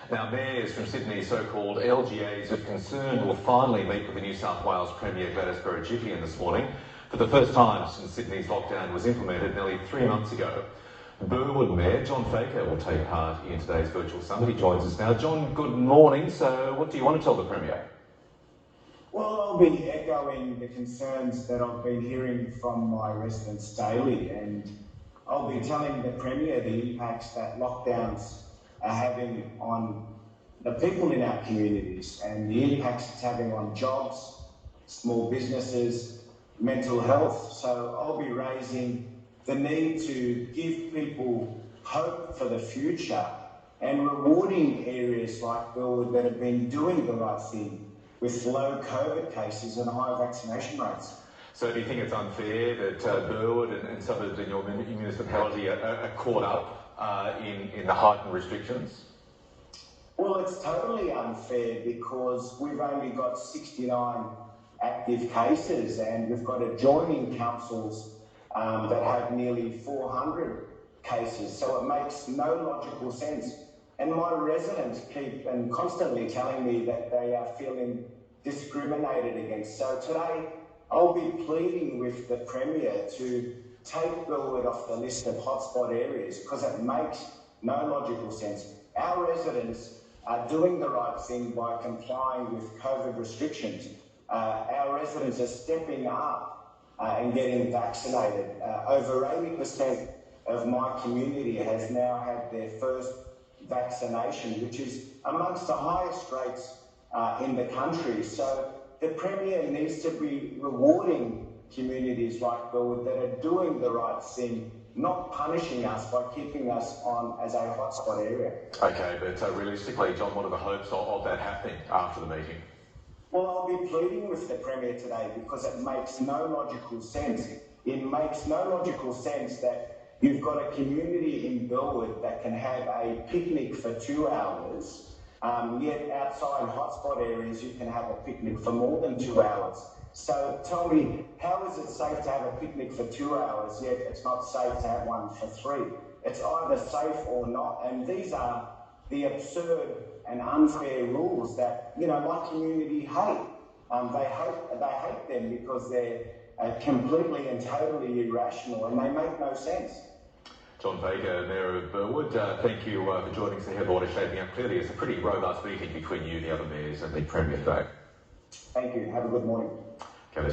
Now, mayors from Sydney's so-called LGAs of concern will finally meet with the New South Wales Premier Gladys Berejiklian this morning for the first time since Sydney's lockdown was implemented nearly 3 months ago. Burwood Mayor John Faker will take part in today's virtual summit. He joins us now. John, good morning. So what do you want to tell the Premier? Well, I'll be echoing the concerns that I've been hearing from my residents daily, and I'll be telling the Premier the impacts that lockdowns are having on the people in our communities and the impacts it's having on jobs, small businesses, mental health. So I'll be raising the need to give people hope for the future and rewarding areas like Burwood that have been doing the right thing with low COVID cases and high vaccination rates. So do you think it's unfair that Burwood and suburbs in your municipality are caught up in the heightened restrictions? Well, it's totally unfair because we've only got 69 active cases and we've got adjoining councils that have nearly 400 cases. So it makes no logical sense. And my residents keep and constantly telling me that they are feeling discriminated against. So today I'll be pleading with the Premier to take Burwood off the list of hotspot areas because it makes no logical sense. Our residents are doing the right thing by complying with COVID restrictions. Our residents are stepping up and getting vaccinated. Over 80% of my community has now had their first vaccination, which is amongst the highest rates in the country. So the Premier needs to be rewarding communities like Burwood that are doing the right thing, not punishing us by keeping us on as a hotspot area. Okay, but realistically, John, what are the hopes of that happening after the meeting? Well, I'll be pleading with the Premier today because it makes no logical sense. It makes no logical sense that you've got a community in Burwood that can have a picnic for 2 hours, yet outside hotspot areas you can have a picnic for more than 2 hours. So tell me, how is it safe to have a picnic for 2 hours, yet it's not safe to have one for 3? It's either safe or not, and these are the absurd and unfair rules that, my community hate. They hate them because they're completely and totally irrational and they make no sense. John Faker, Mayor of Burwood, thank you for joining us ahead of what is shaping up clearly. It's a pretty robust meeting between you, the other mayors and the Premier today. Thank you. Have a good morning.